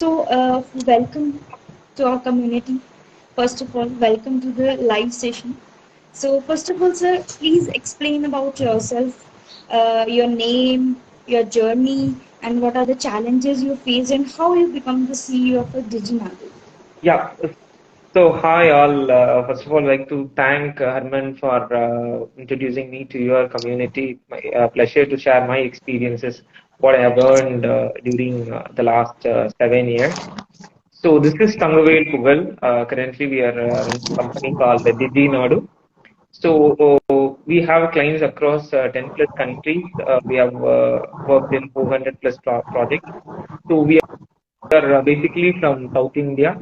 Welcome to our community. First of all, welcome to the live session. So, first of all, sir, please explain about yourself, your name, your journey, and what are the challenges you face, and how you become the CEO of a DigiNadu. Yeah. So hi all. First of all, I'd like to thank Harman for introducing me to your community. My pleasure to share my experiences, what I have learned during the last 7 years. So this is Tangavel Pugal. Currently, we are running a company called DigiNadu. So we have clients across 10 plus countries. We have worked in 400 plus projects. So we are basically from South India,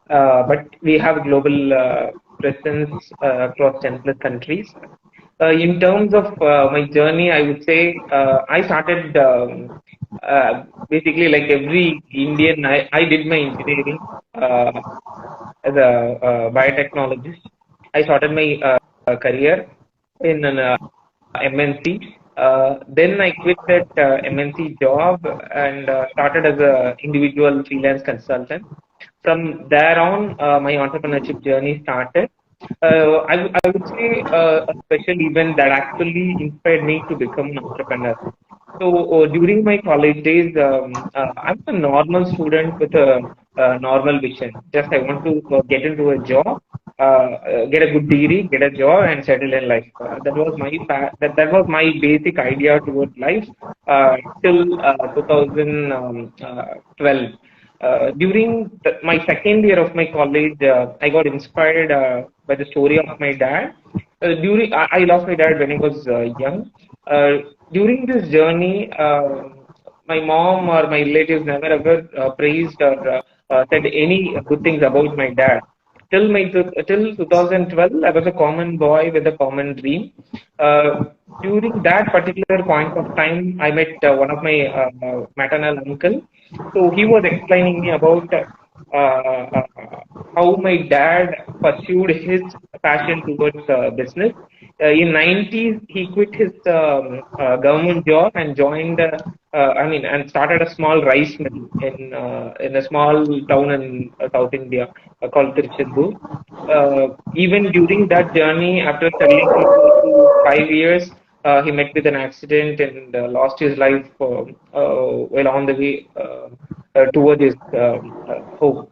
but we have global presence across 10 plus countries. In terms of my journey, I would say I started basically like every Indian. I did my engineering as a biotechnologist. I started my career in an MNC. Then I quit that MNC job and started as a individual freelance consultant. From there on, my entrepreneurship journey started. I would say a special event that actually inspired me to become an entrepreneur. So during my college days, I'm a normal student with a normal vision. Just I want to get into a job, get a good degree, get a job, and settle in life. That was my that was my basic idea towards life till 2012. During my second year of my college, I got inspired by the story of my dad. I lost my dad when I was young. Uh, During this journey, my mom or my relatives never ever praised or said any good things about my dad. Till 2012, I was a common boy with a common dream. During that particular point of time, I met one of my maternal uncle. So he was explaining me about how my dad pursued his passion towards business. In 90s, he quit his government job and joined, and started a small rice mill in a small town in South India called Tiruchendur. Even during that journey, after studying for 4 to 5 years, he met with an accident and lost his life while on the way towards his home.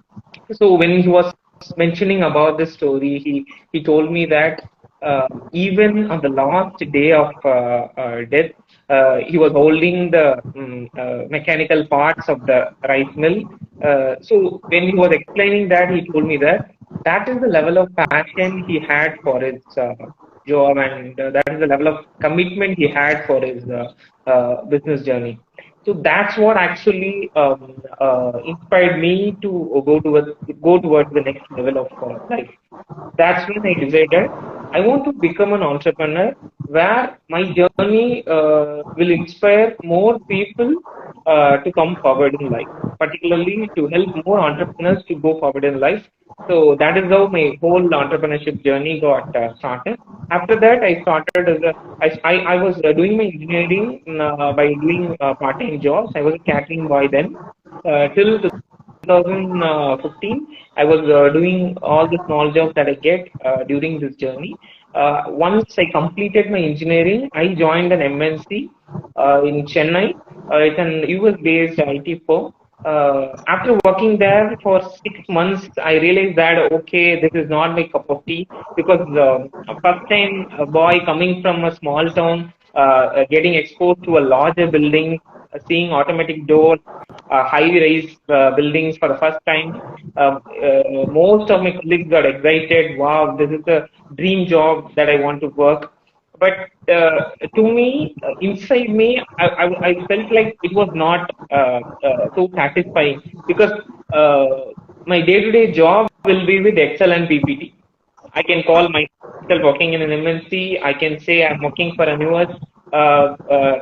So when he was mentioning about this story, he told me that even on the last day of death, he was holding the mechanical parts of the rice mill. So when he was explaining that, he told me that that is the level of passion he had for his job, and that is the level of commitment he had for his business journey. So that's what actually inspired me to go towards the next level of life. That's when I decided I want to become an entrepreneur where my journey will inspire more people to come forward in life, particularly to help more entrepreneurs to go forward in life. So that is how my whole entrepreneurship journey got started. After that, I started as I was doing my engineering by doing part-time jobs. I was a catering boy then. Till 2015, I was doing all the small jobs that I get during this journey. Once I completed my engineering, I joined an MNC in Chennai. It's an US-based IT firm. After working there for 6 months, I realized that okay, this is not my cup of tea because first time a boy coming from a small town, getting exposed to a larger building, seeing automatic doors, high-rise buildings for the first time. Most of my colleagues got excited. Wow, this is a dream job that I want to work. But to me, inside me, I felt like it was not so satisfying because my day-to-day job will be with Excel and PPT. I can call myself working in an MNC. I can say I'm working for a US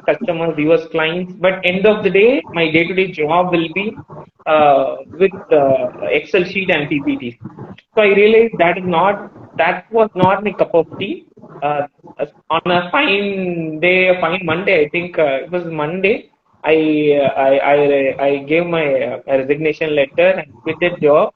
customers, US clients. But end of the day, my day-to-day job will be with Excel sheet and PPTs. So I realized that was not my cup of tea. On a fine day, a fine Monday, I think it was Monday. I gave my resignation letter and quit that job.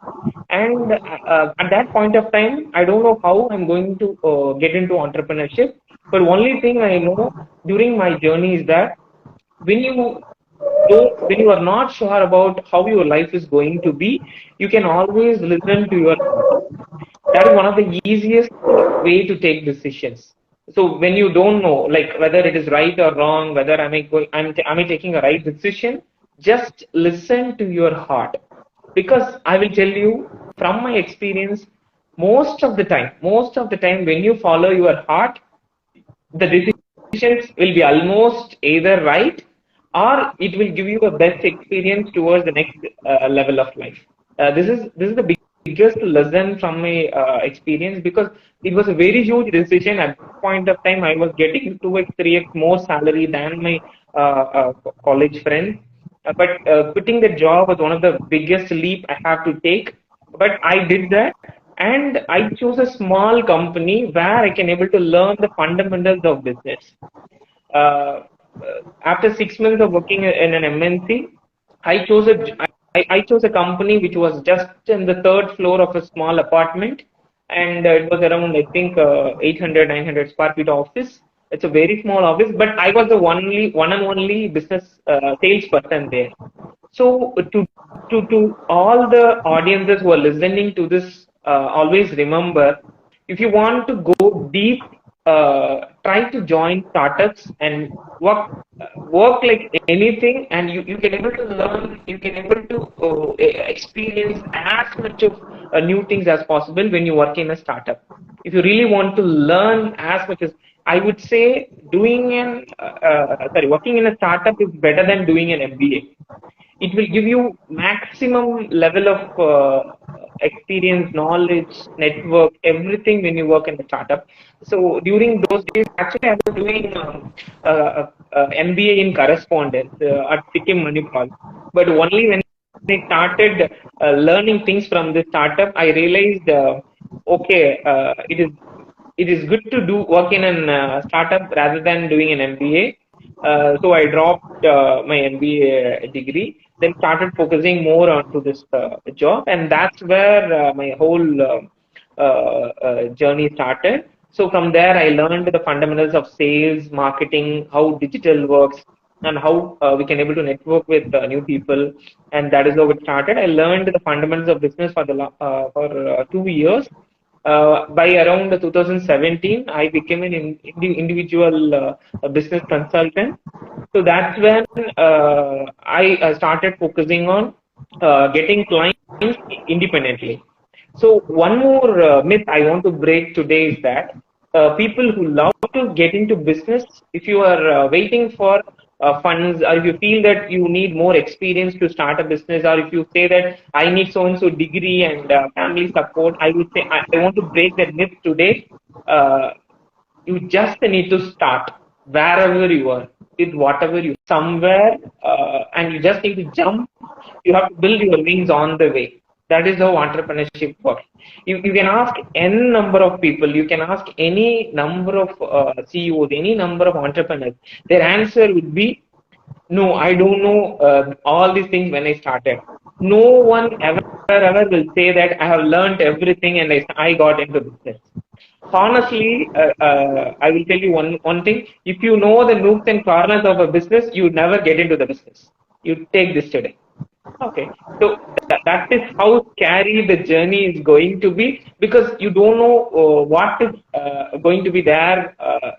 And at that point of time, I don't know how I'm going to get into entrepreneurship. But only thing I know during my journey is that when when you are not sure about how your life is going to be, you can always listen to your heart. That is one of the easiest way to take decisions. So when you don't know, like whether it is right or wrong, whether am I taking a right decision, just listen to your heart. Because I will tell you from my experience, most of the time when you follow your heart, the decisions will be almost either right, or it will give you a best experience towards the next level of life. This is the biggest lesson from my experience, because it was a very huge decision. At that point of time, I was getting 2x 3x more salary than my college friends. But quitting the job was one of the biggest leap I have to take. But I did that, and I chose a small company where I can able to learn the fundamentals of business. Uh, After 6 months of working in an MNC, I chose I chose a company which was just in the third floor of a small apartment, and it was around, I think, 800 900 square feet office. It's a very small office, but I was the one and only business salesperson there. So to all the audiences who are listening to this, always remember, if you want to go deep, try to join startups and work like anything, and you can able to learn, you can able to experience as much of new things as possible when you work in a startup. If you really want to learn as much as, I would say, working in a startup is better than doing an MBA. It will give you maximum level of experience, knowledge, network, everything when you work in a startup. So during those days, actually, I was doing MBA in correspondence at Sikkim, Manipal. But only when I started learning things from this startup, I realized, okay, it is good to do work in an startup rather than doing an MBA. So I dropped my MBA degree, then started focusing more onto this job, and that's where my whole journey started. So from there, I learned the fundamentals of sales, marketing, how digital works, and how we can able to network with new people, and that is how it started. I learned the fundamentals of business for 2 years. By around 2017, I became an individual business consultant. So that's when I started focusing on getting clients independently. So one more myth I want to break today is that people who love to get into business, if you are waiting for funds, or if you feel that you need more experience to start a business, or if you say that I need so and so degree and family support, I would say I want to break that myth today. Uh, you just need to start wherever you are, with whatever you somewhere, and you just need to jump. You have to build your wings on the way. That is how entrepreneurship works. You can ask n number of people, you can ask any number of CEOs, any number of entrepreneurs, their answer would be, no, I don't know all these things when I started. No one ever will say that I have learned everything and I got into business. Honestly, I will tell you one thing. If you know the nooks and corners of a business, you never get into the business. You take this today. Okay. So that is how scary the journey is going to be, because you don't know what is going to be there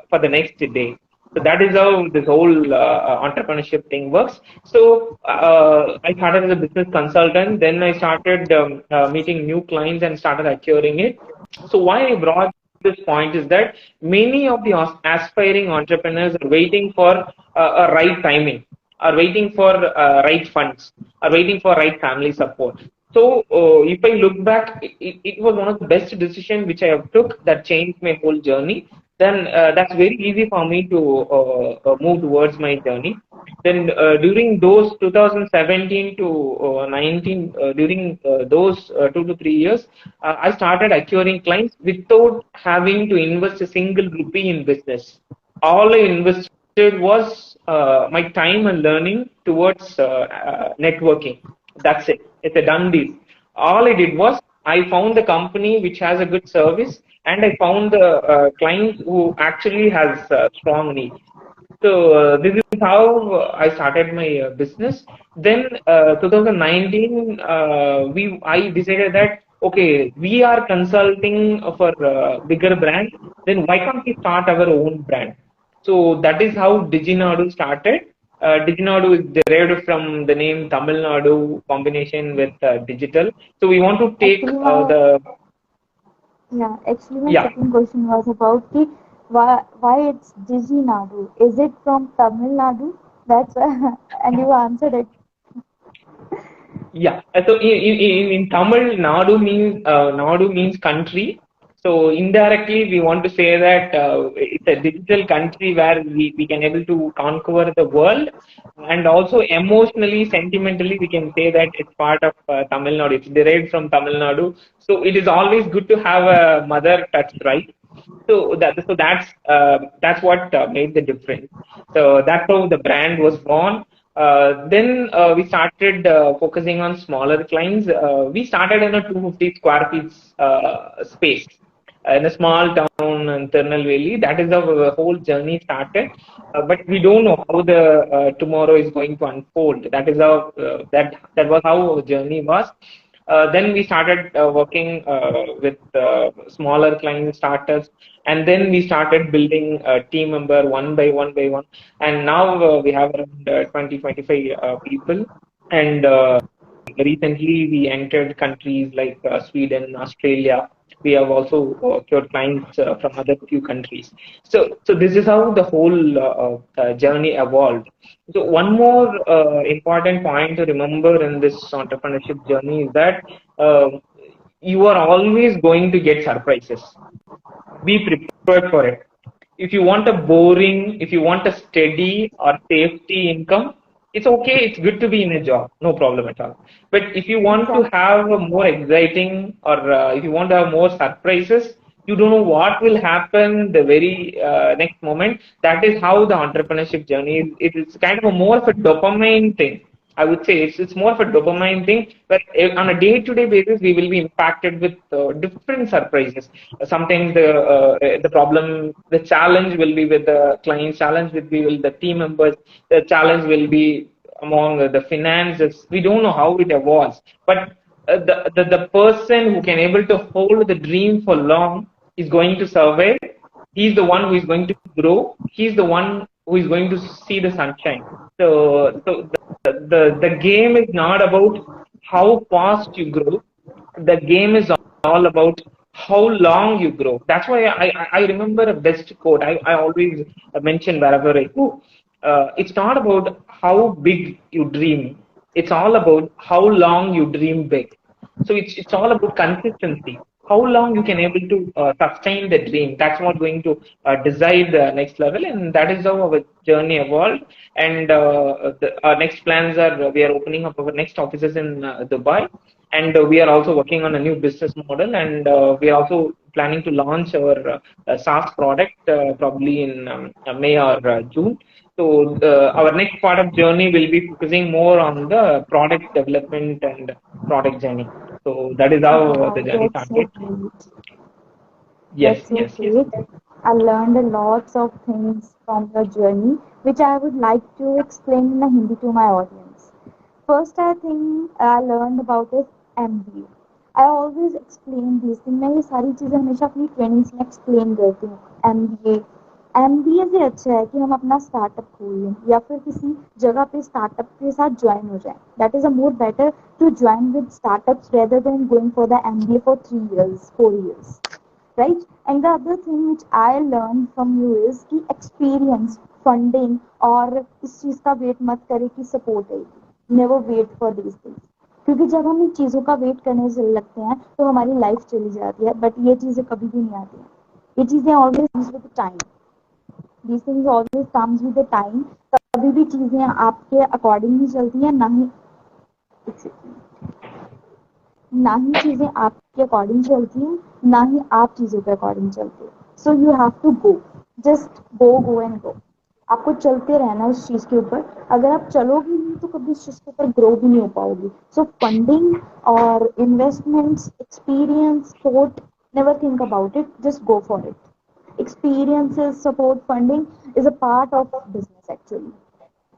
for the next day. So that is how this whole entrepreneurship thing works. So I started as a business consultant. Then I started meeting new clients and started acquiring it. So why I brought this point is that many of the aspiring entrepreneurs are waiting for a right timing, are waiting for right funds, are waiting for right family support. So if I look back, it was one of the best decisions which I have took that changed my whole journey. Then that's very easy for me to move towards my journey. Then during those 2017 to 19, during those 2 to 3 years, I started acquiring clients without having to invest a single rupee in business. All I invested was my time and learning towards networking. That's it. It's a done deal. All I did was I found the company which has a good service, and I found the client who actually has strong needs. So this is how I started my business. Then 2019, I decided that okay, we are consulting for bigger brand. Then why can't we start our own brand? So that is how DigiNadu started. DigiNadu is derived from the name Tamil Nadu combination with digital. So we want to take Actually, my the yeah, actually my yeah. second question was about the why it's DigiNadu. Is it from Tamil Nadu? That's why, and you answered it. Yeah. So in Tamil, Nadu means country. So indirectly, we want to say that it's a digital country where we can able to conquer the world, and also emotionally, sentimentally, we can say that it's part of Tamil Nadu. It's derived from Tamil Nadu. So it is always good to have a mother touch, right? So that's what made the difference. So that's how the brand was born. Then we started focusing on smaller clients. We started in a 250 square feet space in a small town in Tirunelveli. That is how the whole journey started. But we don't know how the tomorrow is going to unfold. That is how that was how our journey was. Then we started working with smaller client starters, and then we started building a team member one by one by one. And now we have around 20, 25 people. And recently we entered countries like Sweden, Australia. We have also secured clients from other few countries. So this is how the whole journey evolved. So one more important point to remember in this entrepreneurship journey is that uh, you are always going to get surprises. Be prepared for it. If you want a boring, if you want a steady or safety income, it's okay. It's good to be in a job, no problem at all. But if you want to Exactly. have a more exciting, or if you want to have more surprises, you don't know what will happen the very next moment. That is how the entrepreneurship journey is. It is kind of a more of a dopamine thing. I would say it's more of a dopamine thing, but on a day-to-day basis, we will be impacted with different surprises. Sometimes the problem, the challenge will be with the client, challenge will be with the team members, the challenge will be among the finances. We don't know how it evolves, but the person who can able to hold the dream for long is going to survive. He's the one who is going to grow. He's the one who is going to see the sunshine. So the game is not about how fast you grow. The game is all about how long you grow. That's why I remember a best quote. I always mention wherever I go. It's not about how big you dream. It's all about how long you dream big. So it's all about consistency. How long you can able to sustain the dream. That's what going to decide the next level, and that is how our journey evolved. And our next plans are we are opening up our next offices in Dubai, and we are also working on a new business model, and we are also planning to launch our SaaS product probably in May or June. So our next part of journey will be focusing more on the product development and product journey. So that is how the Wow, journey that's so started. great. Yes, That's so yes, yes. great. I learned a lots of things from your journey, which I would like to explain in a Hindi to my audience. First, I think I learned about is MBA. I always explain these things. मैं ये सारी चीज़ें हमेशा अपनी trainings में explain करती हूँ. MBA MBA से अच्छा है कि हम अपना स्टार्टअप खोल लें या फिर किसी जगह पे स्टार्टअप के साथ ज्वाइन हो जाएं. That is a more better to join with startups rather than going for the MBA for 3 years, 4 years, right? And the other thing which I learned from you is कि experience, funding और इस चीज़ का wait मत करें कि support आएगी. Never wait for these things, क्योंकि जब हम इन चीज़ों का वेट करने से लगते हैं तो हमारी लाइफ चली जाती है, बट ये चीज़ें कभी भी नहीं आती हैं. ये चीज़ें always comes with time. These things always comes with time. कभी भी चीज़ें आपके अकॉर्डिंग नहीं चलती हैं, ना ही ना ही चीज़ें आपके अकॉर्डिंग चलती हैं, ना ही आप चीज़ों के अकॉर्डिंग चलते हो. So you have to go, just go and go. आपको चलते रहना है उस चीज के ऊपर। अगर आप चलोगे नहीं तो कभी उस चीज के ऊपर ग्रो भी नहीं हो पाओगे। सो फंडिंग और investments, experience, support, never think about it, just go for it. Experiences, support, funding is a part of business actually.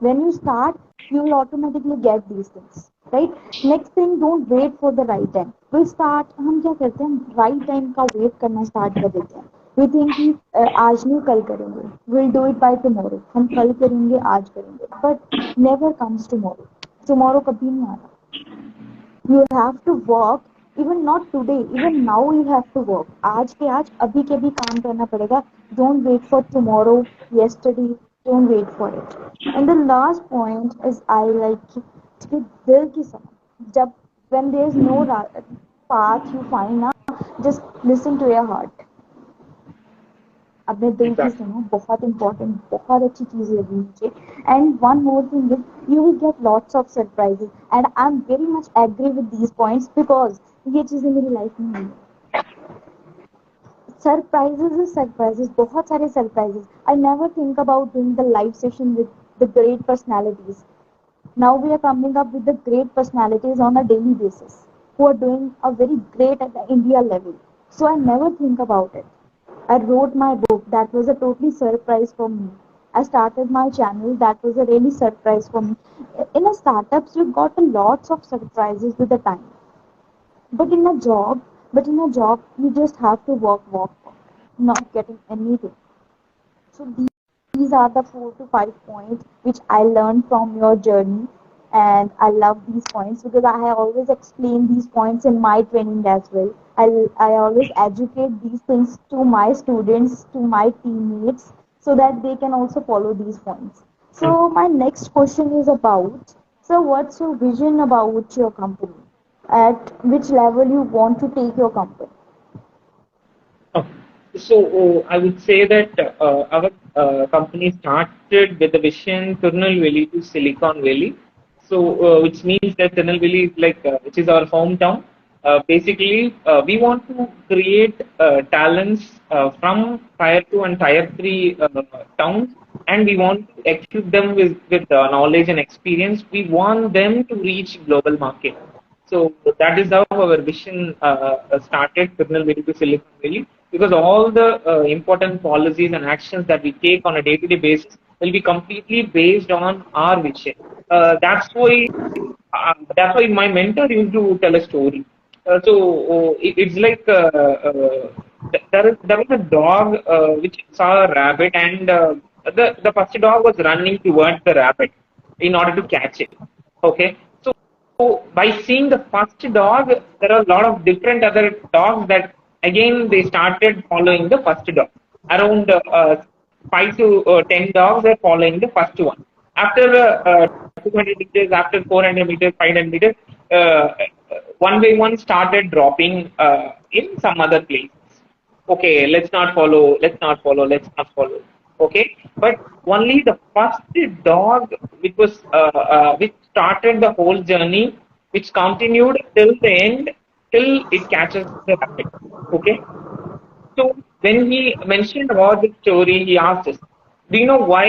When you start, you will automatically get these things, right? Next thing, don't wait for the right time. We'll start, हम क्या करते हैं, right time का wait करना start कर देते हैं। We think कि आज नहीं कल करेंगे, we'll do it by tomorrow, हम कल करेंगे आज करेंगे, but never comes tomorrow। tomorrow कभी नहीं आता। You have to work, even not today, even now you have to work। आज के आज अभी के भी काम करना पड़ेगा। Don't wait for tomorrow, yesterday, don't wait for it। And the last point is I like कि दिल की सुनो। जब when there is no path you find ना, just listen to your heart। अपने दिल की Exactly. सुनो, बहुत इंपॉर्टेंट, बहुत अच्छी चीज लगी मुझे। And one more thing is you will get lots of surprises and I am very much agree with these points because ये चीजें मेरी लाइफ में हुई है। सरप्राइजेस, बहुत सारे surprises. I never think about doing the live session with the great personalities. Now we are coming up with the great personalities on a daily basis who are doing a very great at the India level. So I never think about it. I wrote my book. That was a totally surprise for me. I started my channel. That was a really surprise for me. In a startups, you got a lots of surprises with the time. But in a job, you just have to work, not getting anything. So these are the 4 to 5 points which I learned from your journey, and I love these points because I have always explained these points in my training as well. I always educate these things to my students, to my teammates, so that they can also follow these points. So my next question is about, so what's your vision about your company? At which level you want to take your company? Oh, so I would say that our company started with the vision Tirunelveli to Silicon Valley. So which means that Tirunelveli is like which is our hometown. Basically, we want to create talents from tier two and tier three towns, and we want to equip them with knowledge and experience. We want them to reach global market. So that is how our vision started, Tirunelveli to Silicon Valley, because all the important policies and actions that we take on a day-to-day basis will be completely based on our vision. That's why my mentor used to tell a story. It's like there was a dog which saw a rabbit, and the first dog was running towards the rabbit in order to catch it. Okay, so by seeing the first dog, there are a lot of different other dogs that again they started following the first dog. Around 5 to 10 dogs are following the first one. After 200 meters, after 400 meters, 500 meters, one by one started dropping in some other place. Okay, let's not follow. Okay, but only the first dog which started the whole journey, which continued till the end, till it catches the rabbit. Okay, so when he mentioned about the story, he asked us, "Do you know why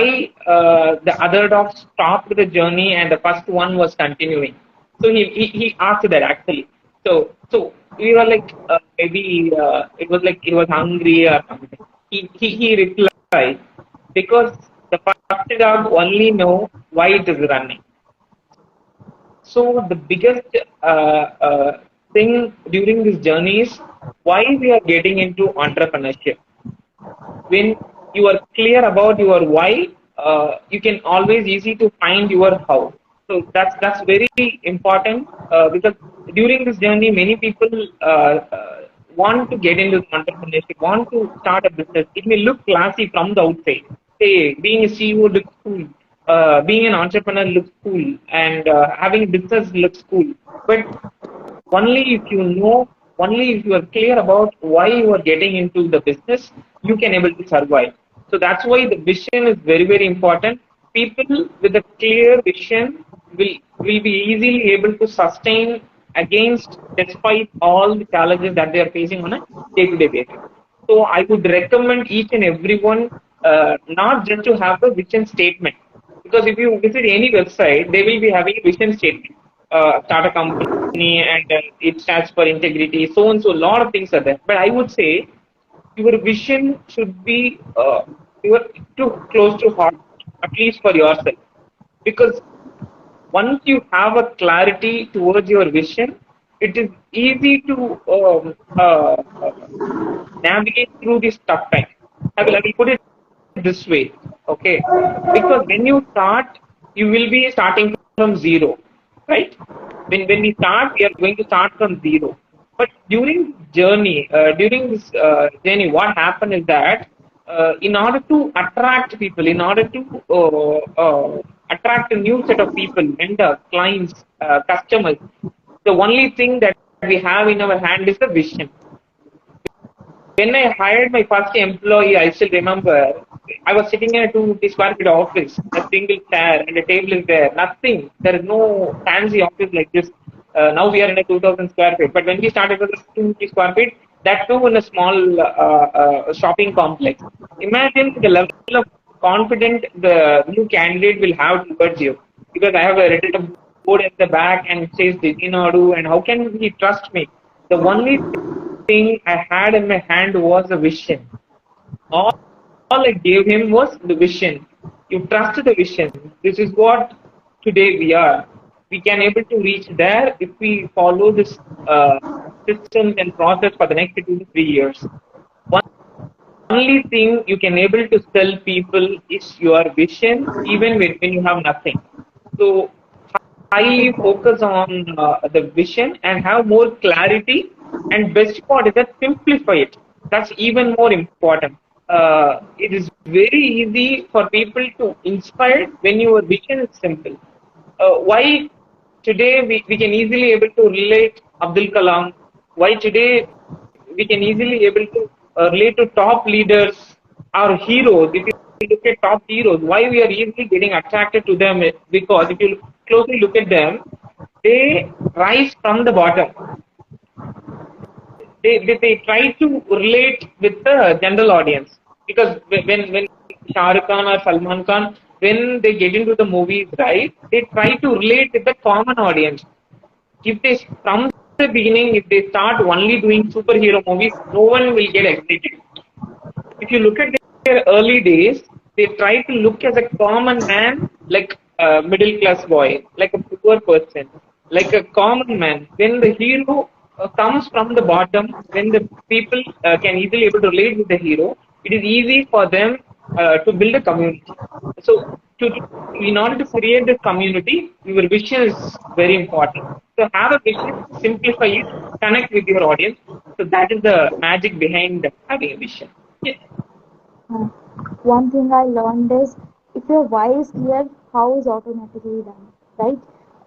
the other dogs stopped the journey and the first one was continuing?" So he asked that actually. So we were like, maybe it was like it was hungry or something. He replied, because the first dog only know why it is running. So the biggest thing during this journey is why we are getting into entrepreneurship. When you are clear about your why, you can always easy to find your how. So that's very important because during this journey, many people want to get into entrepreneurship, want to start a business. It may look classy from the outside. Hey, being a CEO looks cool. Being an entrepreneur looks cool, and having a business looks cool. But only if you know, only if you are clear about why you are getting into the business, you can able to survive. So that's why the vision is very, very important. People with a clear vision will be easily able to sustain against, despite all the challenges that they are facing on a day-to-day basis. So I would recommend each and everyone not just to have a vision statement. Because if you visit any website, they will be having a vision statement. Start a company and it stands for integrity, so and so. A lot of things are there. But I would say your vision should be your too close to heart, at least for yourself. Because once you have a clarity towards your vision, it is easy to navigate through this tough time. I will put it this way, okay? Because when you start, you will be starting from zero, right? When we start, we are going to start from zero. But during this journey, what happened is that in order to attract people, in order to attract a new set of people, vendors, clients, customers, the only thing that we have in our hand is the vision. When I hired my first employee, I still remember I was sitting in a 250 square feet office, a single chair and a table is there. Nothing. There is no fancy office like this. Now we are in a 2000 square feet. But when we started with 250 square feet, that too in a small shopping complex. Imagine the level of confidence the new candidate will have towards you. Because I have a written board at the back and it says DigiNadu, and how can he trust me? The only thing I had in my hand was a vision. All I gave him was the vision. You trust the vision. This is what today we are. We can able to reach there if we follow this system and process for the next 2 to 3 years. Only thing you can able to sell people is your vision, even when you have nothing. So highly focus on the vision and have more clarity. And best part is that simplify it. That's even more important. It is very easy for people to inspire when your vision is simple. Why today we can easily able to relate Abdul Kalam? Why today we can easily able to relate to top leaders or heroes? If you look at top heroes, why we are easily getting attracted to them? Because if you closely look at them, they rise from the bottom. They try to relate with the general audience, because when Shah Rukh Khan or Salman Khan, when they get into the movies, right, they try to relate with the common audience. If they from the beginning, if they start only doing superhero movies, no one will get excited. If you look at their early days, they try to look as a common man, like a middle class boy, like a poor person, like a common man. When the hero comes from the bottom, when the people can easily able to relate with the hero, it is easy for them to build a community. So, in order to create this community, your vision is very important. So, have a vision, simplify it, connect with your audience. So, that is the magic behind having a vision. Yes. One thing I learned is if your why is clear, how is automatically done, right?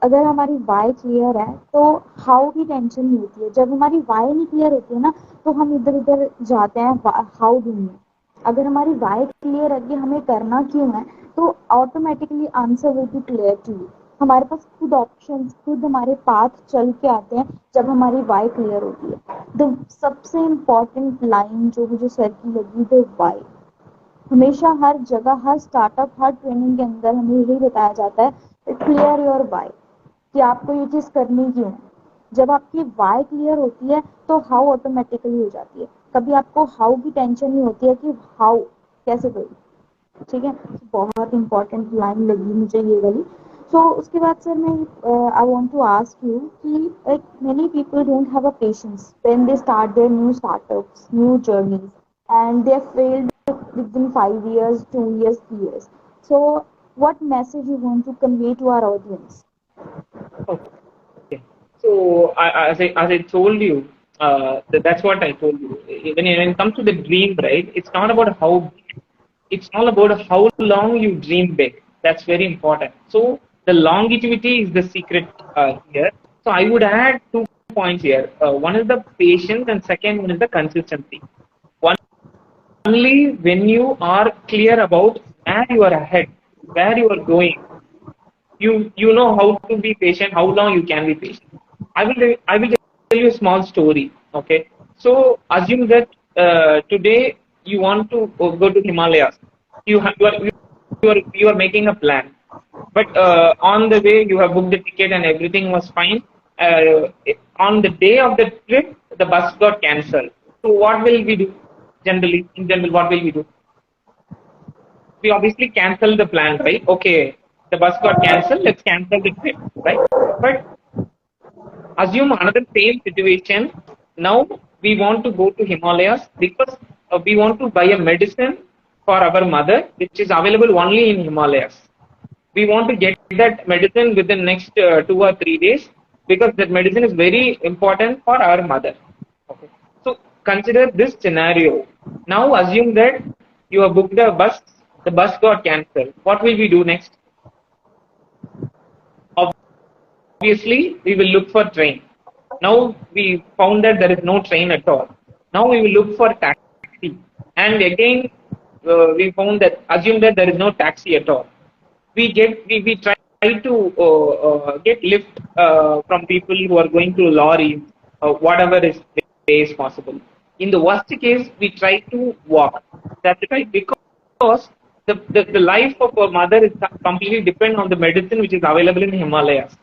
अगर हमारी Y clear है तो how की tension नहीं होती है. जब हमारी वाई नहीं क्लियर होती है ना तो हम इधर उधर जाते हैं हाउ ढूंढने. अगर हमारी वाई क्लियर है कि हमें करना क्यों है तो automatically answer will be clear to you. हमारे पास खुद ऑप्शंस, खुद हमारे पाथ चल के आते हैं जब हमारी वाई क्लियर होती है. द सबसे इम्पॉर्टेंट लाइन जो मुझे सर की लगी, द वाई. हमेशा हर जगह, हर स्टार्टअप, हर ट्रेनिंग के अंदर हमें यही बताया जाता है क्लियर योर वाई, कि आपको ये चीज करनी क्यों है. जब आपकी वाई क्लियर होती है तो हाउ ऑटोमेटिकली हो जाती है. कभी आपको हाउ की टेंशन नहीं होती है कि हाउ कैसे करूं. ठीक है, बहुत इंपॉर्टेंट लाइन लगी मुझे ये वाली. सो उसके बाद सर मैं I want to ask you कि like many people don't have a patience when they start their new startups, new journeys, and they have failed within 5 years, 2 years, 3 years. So what message you want to convey to our audience? Okay. So as I told you, that's what I told you. When it comes to the dream, right? It's not about how. It's all about how long you dream big. That's very important. So the longevity is the secret here. So I would add 2 points here. One is the patience, and second one is the consistency. Only when you are clear about where you are ahead, where you are going, you know how to be patient, how long you can be patient. I will tell you a small story. Okay, so assume that today you want to go to Himalayas. You are making a plan, but on the way you have booked the ticket and everything was fine. On the day of the trip, the bus got cancelled. So what will we do? Generally, in general, what will we do? We obviously cancel the plan, right? Okay, the bus got cancelled, let's cancel the trip, right? But assume another same situation. Now we want to go to Himalayas because we want to buy a medicine for our mother, which is available only in Himalayas. We want to get that medicine within next 2 or 3 days because that medicine is very important for our mother. Okay. So consider this scenario. Now assume that you have booked a bus, the bus got cancelled. What will we do next? Obviously, we will look for train. Now we found that there is no train at all. Now we will look for taxi. And again, we found that, assume that there is no taxi at all. We try to get lift from people who are going to lorries, whatever is way is possible. In the worst case, we try to walk. That's right, because the life of our mother is completely depend on the medicine which is available in Himalayas.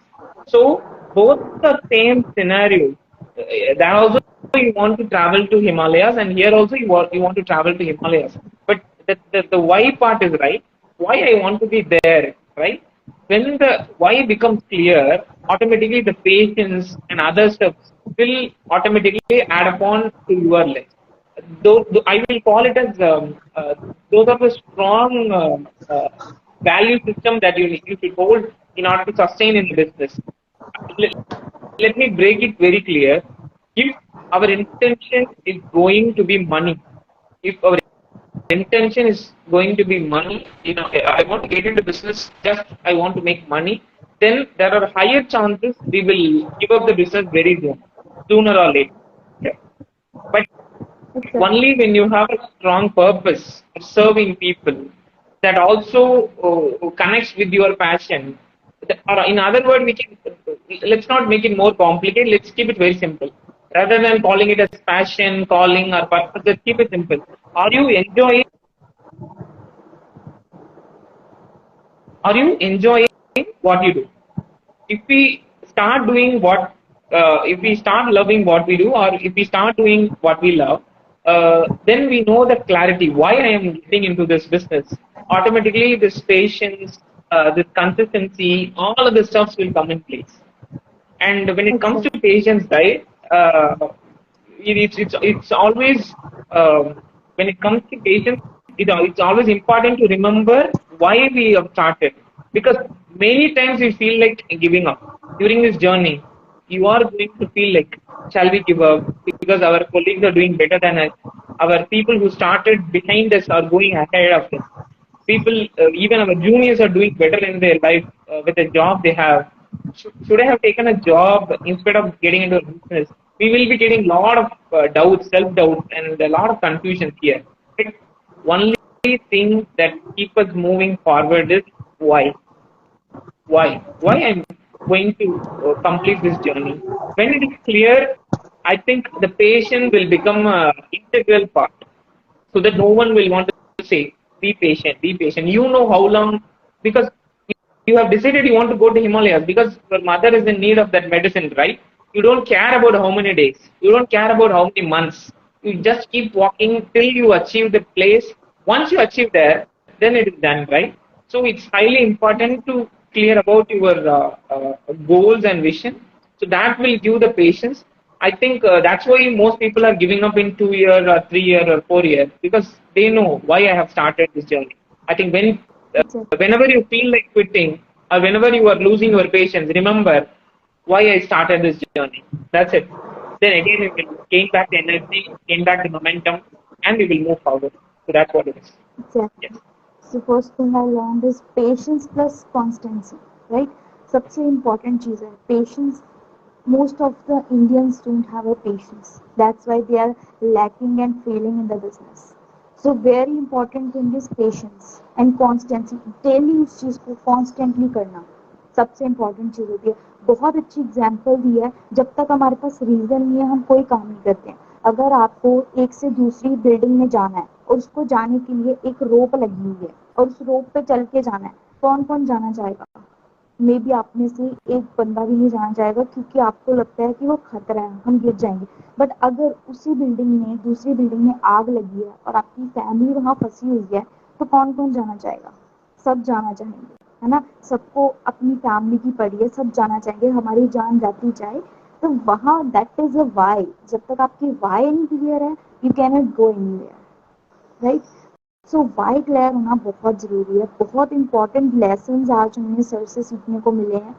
So both the same scenario. There also you want to travel to Himalayas, and here also you want to travel to Himalayas. But the why part is right. Why I want to be there, right? When the why becomes clear, automatically the patience and other steps will automatically add upon to your list. I will call it as those are the strong value system that you should hold in order to sustain in the business. Let, let me break it very clear. If our intention is going to be money, if our intention is going to be money, I want to get into business, just I want to make money, then there are higher chances we will give up the business very soon, sooner or later. But only when you have a strong purpose of serving people that also connects with your passion. Or in other words, let's not make it more complicated. Let's keep it very simple. Rather than calling it as passion, calling, or purpose, let's keep it simple. Are you enjoying? Are you enjoying what you do? If we start doing if we start loving what we do, or if we start doing what we love, then we know the clarity why I am getting into this business. Automatically, this patience, this consistency, all of the stuffs will come in place. And when it comes to patience, right, it's always when it comes to patience, it's always important to remember why we have started, because many times we feel like giving up during this journey. You are going to feel like, shall we give up because our colleagues are doing better than us, our people who started behind us are going ahead of us, people, even our juniors are doing better in their life with the job they have. Should I have taken a job instead of getting into a business? We will be getting a lot of doubts, self-doubt, and a lot of confusion here. But only thing that keep us moving forward is why. Why I'm going to complete this journey. When it is clear, I think the patient will become an integral part, so that no one will want to say, be patient. You know how long, because you have decided you want to go to Himalayas because your mother is in need of that medicine, right? You don't care about how many days, you don't care about how many months. You just keep walking till you achieve the place. Once you achieve there, then it is done, right? So it's highly important to clear about your goals and vision. So that will give the patience. I think that's why most people are giving up in 2 years or 3 years or 4 years, because they know why I have started this journey. I think whenever you feel like quitting or whenever you are losing your patience, remember why I started this journey. That's it. Then again, we will gain back the energy, gain back the momentum, and we will move forward. So that's what it is. Exactly. Yes. So first thing I learned is patience plus constancy, right? सबसे important चीज़ है patience. Most of the Indians don't have a patience. That's why they are lacking and failing in the business. So very important thing is patience and constancy. Daily उस चीज़ को constantly करना सबसे important चीज़ होती है. बहुत अच्छी example दी है. जब तक हमारे पास रीज़न नहीं है हम कोई काम नहीं करते हैं. अगर आपको एक से दूसरी बिल्डिंग में जाना है और उसको जाने के लिए एक रोप लगी हुई है और उस रोप पे चल के जाना है, कौन कौन जाना चाहेगा? मे बी आप में से एक बंदा भी नहीं जाना चाहेगा क्योंकि आपको लगता है कि वो खतरा है, हम गिर जाएंगे। बट अगर उसी बिल्डिंग में, दूसरी बिल्डिंग में आग लगी है और आपकी फैमिली वहां फंसी हुई है, तो कौन कौन जाना चाहेगा? सब जाना चाहेंगे, है ना? सबको अपनी फैमिली की पड़ी है, सब जाना चाहेंगे, हमारी जान जाती जाए। तो वहां दैट इज अ वाई। जब तक आपकी वाई नहीं क्लियर है, you can not go anywhere, right? So why clear होना बहुत ज़रूरी है। बहुत इंपॉर्टेंट लेसन आज हमें सर से सीखने को मिले हैं।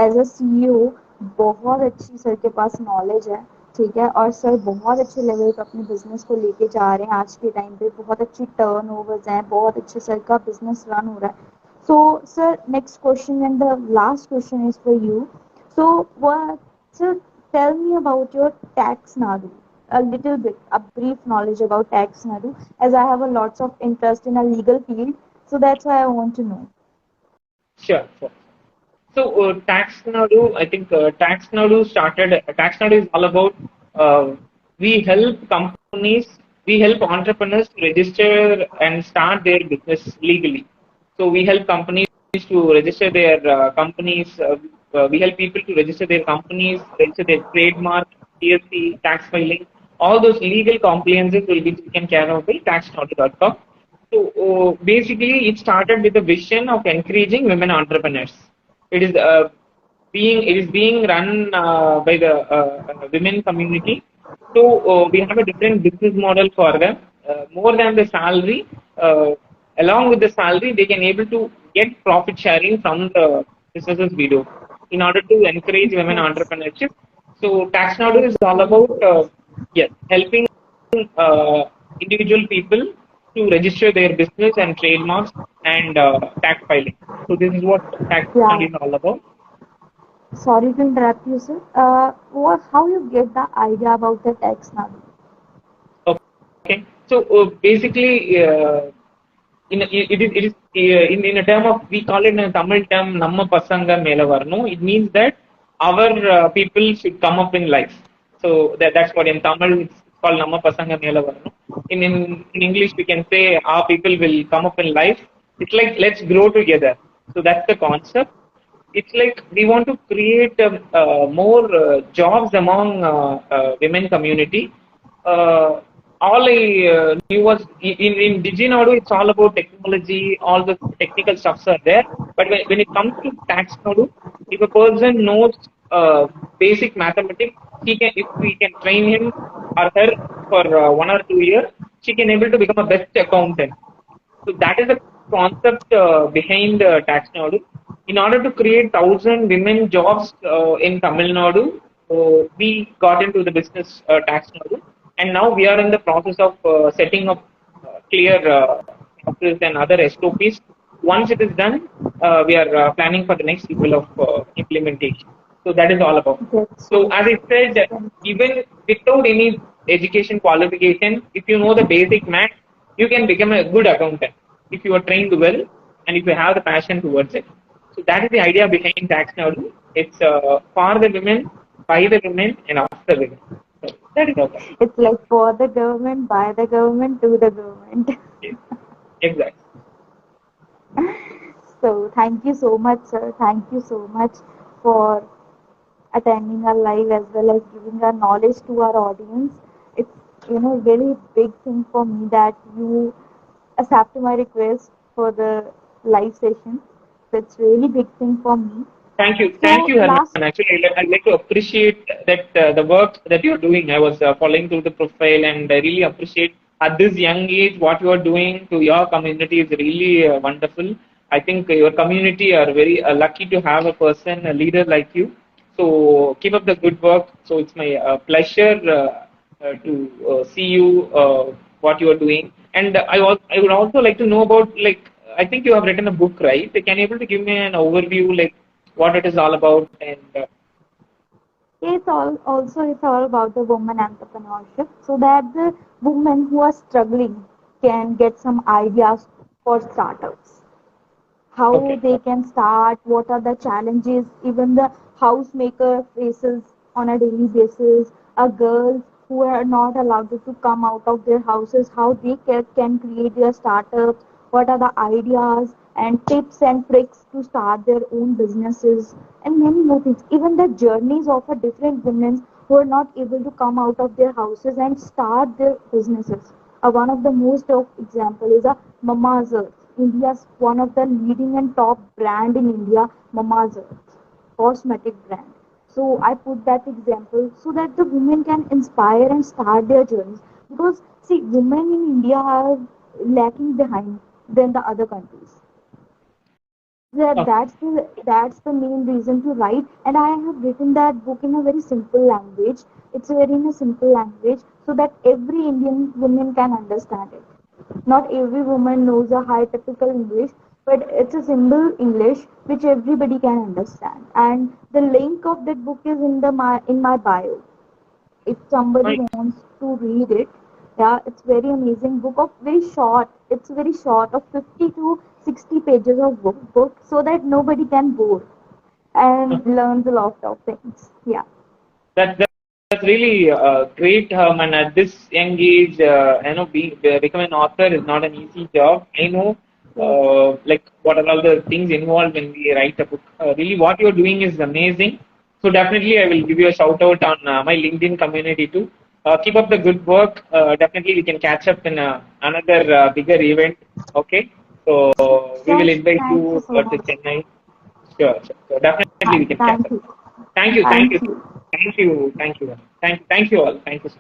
एज अ सीईओ बहुत अच्छी सर के पास नॉलेज है, ठीक है, और सर बहुत अच्छे लेवल पर अपने बिजनेस को लेके जा रहे हैं। आज के टाइम पे बहुत अच्छी टर्नओवर्स हैं, बहुत अच्छे सर का बिजनेस रन हो रहा है। So sir, next question and the last question is for you. So what, sir, tell me about your tax nadu, a little bit, a brief knowledge about tax nadu, as I have a lots of interest in a legal field, so that's why I want to know. Sure, sure. So, TaxNadu, I think TaxNadu is all about we help companies, we help entrepreneurs to register and start their business legally. So, we help companies to register their companies, we help people to register their companies, register their trademark, TSC, tax filing, all those legal compliances will be taken care of by taxnadu.com. So basically, it started with the vision of encouraging women entrepreneurs. It is being run by the women community. So we have a different business model for them. More than the salary, along with the salary, they can able to get profit sharing from the businesses we do in order to encourage women Yes, entrepreneurship. So TaxNadu is all about yes, helping individual people to register their business and trademarks and tax filing. So this is what TaxNadu yeah. is all about. Sorry to interrupt you, sir. How you get the idea about the tax nadu? Okay. So basically, in a term of we call it in a Tamil term Namma Pasanga Melavarno. It means that our people should come up in life. So that's what in Tamil it's called Namma Pasanga Melavarno. In English we can say our people will come up in life. It's like let's grow together. So that's the concept. It's like we want to create more jobs among women community. Uh, all I knew was in DigiNadu, it's all about technology, all the technical stuffs are there. But when it comes to tax node, if a person knows basic mathematics, he can if we can train him or her for 1 or 2 years, she can able to become a best accountant. So that is the concept behind Tax Nadu. In order to create 1,000 women jobs in Tamil Nadu, we got into the business Tax Nadu, and now we are in the process of setting up clear process and other SOPs. Once it is done, we are planning for the next level of implementation. So that is all about. That's So so as I said, nice. even without any education qualification, if you know the basic math, you can become a good accountant if you are trained well and if you have the passion towards it. So that is the idea behind Tax Now. It's for the women, by the women, and of the women. So that is all. It's like for the government, by the government, to the government. Yes, exactly. So thank you so much, sir. Thank you so much for attending our live as well as giving our knowledge to our audience. It's very big thing for me that you accept my request for the live session. So it's really big thing for me. Thank So you, Herman. last, Actually, I'd like to appreciate that the work that you're doing. I was following through the profile, and I really appreciate at this young age what you are doing to your community is really wonderful. I think your community are very lucky to have a person, a leader like you. So keep up the good work. So it's my pleasure to see you what you are doing. And I would also like to know about like I think you have written a book, right? Can you able to give me an overview like what it is all about and it's all about the woman entrepreneurship, so that the women who are struggling can get some ideas for startups, how okay, they can start, what are the challenges even the housemaker faces on a daily basis, a girl who are not allowed to come out of their houses, how they can create their startups, what are the ideas and tips and tricks to start their own businesses, and many more things. Even the journeys of a different women who are not able to come out of their houses and start their businesses. One of the most of example is a Mama's Earth, India's one of the leading and top brand in India, Mama's Earth cosmetic brand. So I put that example so that the women can inspire and start their journeys. Because see, women in India are lacking behind than the other countries. Okay. That's the main reason to write. And I have written that book in a very simple language. It's very in a simple language so that every Indian woman can understand it. Not every woman knows a high typical English, but it's a simple English which everybody can understand. And the link of that book is in the my bio. If somebody Nice. wants to read it, yeah, it's very amazing book of very short. It's very short of 50 to 60 pages of book so that nobody can bore and learns a lot of things. Yeah. That's really great, and at this young age, becoming an author is not an easy job. I know, Yes. like what are all the things involved when we write a book. Really, what you're doing is amazing. So definitely, I will give you a shout out on my LinkedIn community too. Keep up the good work. Definitely, we can catch up in another bigger event. Okay, so we will Sure. invite Thank you you so to much. Chennai. Sure, sure. So definitely, we can catch Thank up. you. Thank you, thank you, Thank you. thank you, thank you, thank you all. Thank you, sir.